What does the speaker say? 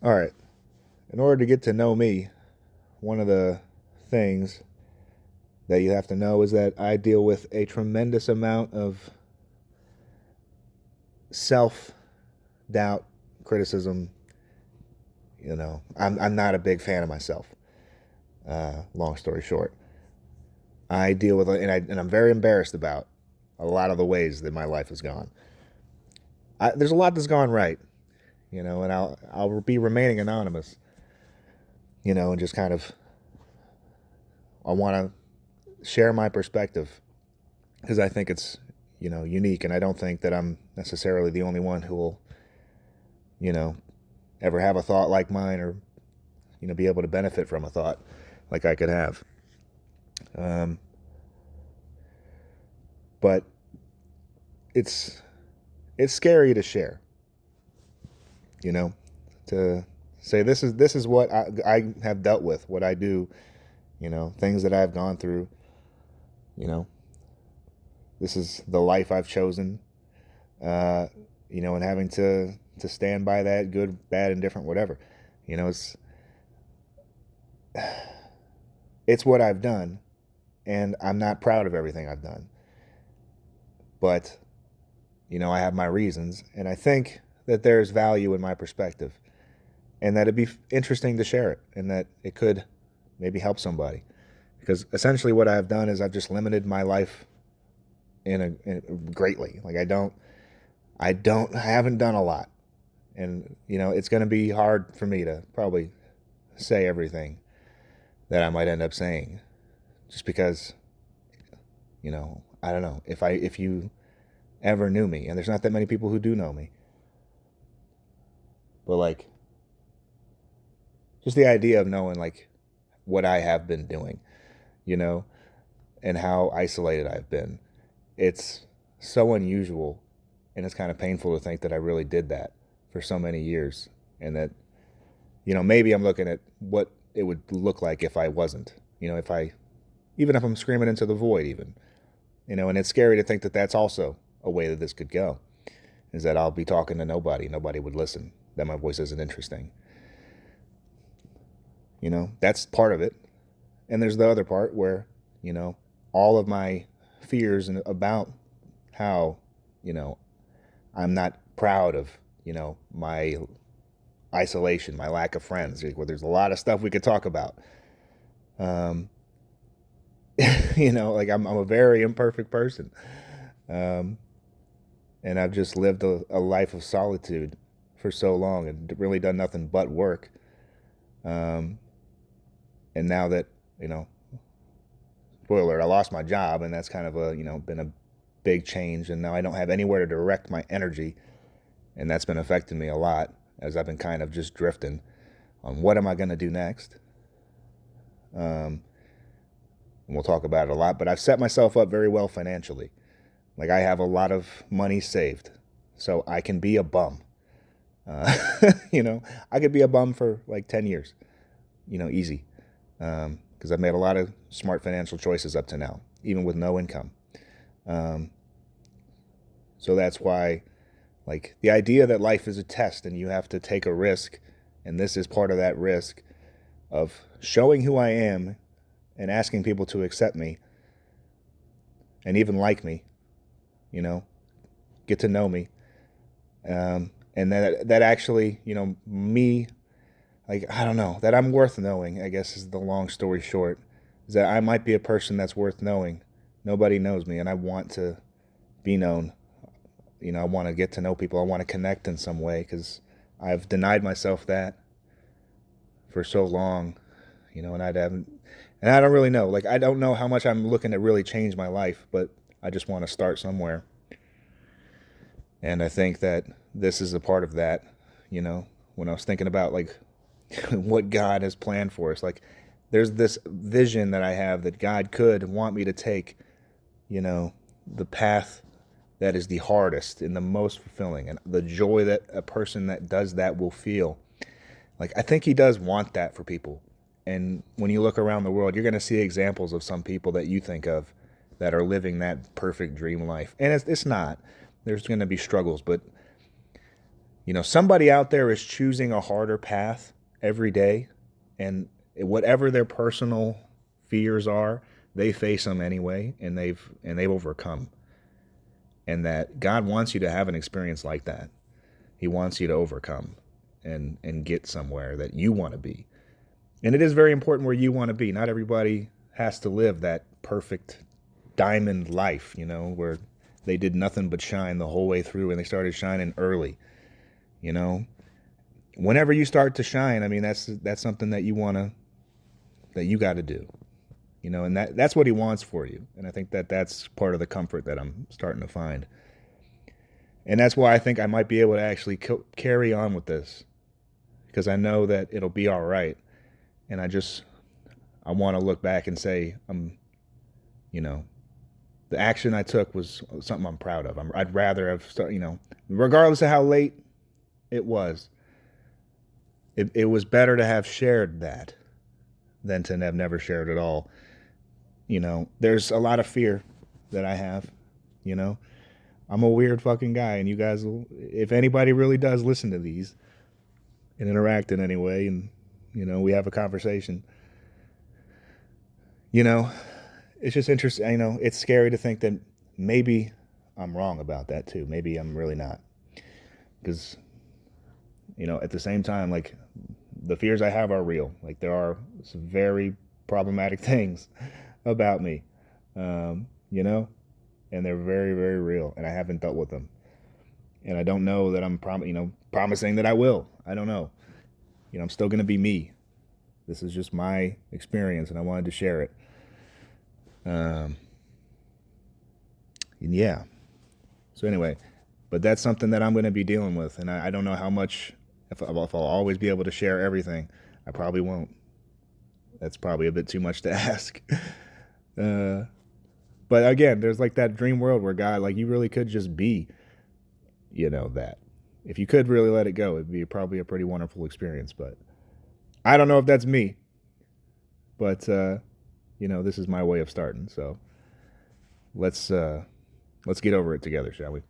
All right. In order to get to know me, one of the things that you have to know is that I deal with a tremendous amount of self doubt, criticism. I'm not a big fan of myself. Long story short, I deal with and I'm very embarrassed about a lot of the ways that my life has gone. There's a lot that's gone right, and I'll be remaining anonymous, and just kind of I want to share my perspective because I think it's unique, and I don't think that I'm necessarily the only one who will you know ever have a thought like mine, or be able to benefit from a thought like I could have. Um, but it's it's scary to share, you know, to say this is what I have dealt with, what I do, things that I've gone through, you know, this is the life I've chosen, uh, and having to stand by that, good, bad, indifferent, whatever, you know, it's what I've done, and I'm not proud of everything I've done, but I have my reasons, and I think that there's value in my perspective, and that it'd be interesting to share it, and that it could maybe help somebody. Because essentially, what I've done is I've just limited my life greatly. Like I haven't done a lot, and it's going to be hard for me to probably say everything that I might end up saying, just because I don't know if you ever knew me, and there's not that many people who do know me, but like just the idea of knowing like what I have been doing, you know, and how isolated I've been. It's so unusual, and it's kind of painful to think that I really did that for so many years, and that maybe I'm looking at what it would look like if I wasn't, if I even if I'm screaming into the void, even, and it's scary to think that that's also a way that this could go, is that I'll be talking to nobody would listen, that my voice isn't interesting. That's part of it. And there's the other part where, all of my fears and about how, you know, I'm not proud of, my isolation, my lack of friends, where there's a lot of stuff we could talk about. Um, like I'm a very imperfect person. Um, and I've just lived a life of solitude for so long and really done nothing but work. Um, and now that, you know, spoiler, I lost my job, and that's kind of been a big change. And now I don't have anywhere to direct my energy, and that's been affecting me a lot as I've been kind of just drifting on what am I going to do next. And we'll talk about it a lot, but I've set myself up very well financially. Like I have a lot of money saved, so I can be a bum. Uh, I could be a bum for like 10 years, easy. Because I've made a lot of smart financial choices up to now, even with no income. Um, so that's why, like, the idea that life is a test and you have to take a risk, and this is part of that risk of showing who I am and asking people to accept me and even like me, get to know me. And that actually, me, like, I don't know, that I'm worth knowing, I guess is the long story short, is that I might be a person that's worth knowing. Nobody knows me, and I want to be known. I want to get to know people. I want to connect in some way, because I've denied myself that for so long, and I don't really know. Like, I don't know how much I'm looking to really change my life, but I just want to start somewhere. And I think that this is a part of that, when I was thinking about, like, what God has planned for us. Like, there's this vision that I have that God could want me to take, the path that is the hardest and the most fulfilling, and the joy that a person that does that will feel. Like, I think He does want that for people. And when you look around the world, you're going to see examples of some people that you think of that are living that perfect dream life. And it's not. There's going to be struggles, but Somebody out there is choosing a harder path every day, and whatever their personal fears are, they face them anyway, and they've overcome. And that God wants you to have an experience like that. He wants you to overcome and get somewhere that you want to be. And it is very important where you want to be. Not everybody has to live that perfect diamond life, where they did nothing but shine the whole way through, and they started shining early. you know Whenever you start to shine, I mean, that's something that you got to do. And that's what he wants for you. And I think that's part of the comfort that I'm starting to find. And that's why I think I might be able to actually carry on with this, because I know that it'll be all right. And I want to look back and say, you know, the action I took was something I'm proud of. I'd rather have, regardless of how late it was, it was better to have shared that than to have never shared at all. There's a lot of fear that I have. I'm a weird fucking guy, and you guys will, if anybody really does listen to these and interact in any way, and we have a conversation, it's just interesting. It's scary to think that maybe I'm wrong about that too. Maybe I'm really not, because at the same time, like, the fears I have are real. Like, there are some very problematic things about me, and they're very, very real, and I haven't dealt with them. And I don't know that I'm promising that I will. I don't know. I'm still going to be me. This is just my experience, and I wanted to share it. And yeah. So anyway, but that's something that I'm going to be dealing with, and I don't know how much, if I'll always be able to share everything. I probably won't. That's probably a bit too much to ask. But again, there's like that dream world where God, like, you really could just be, that. If you could really let it go, it'd be probably a pretty wonderful experience. But I don't know if that's me. But this is my way of starting. So let's get over it together, shall we?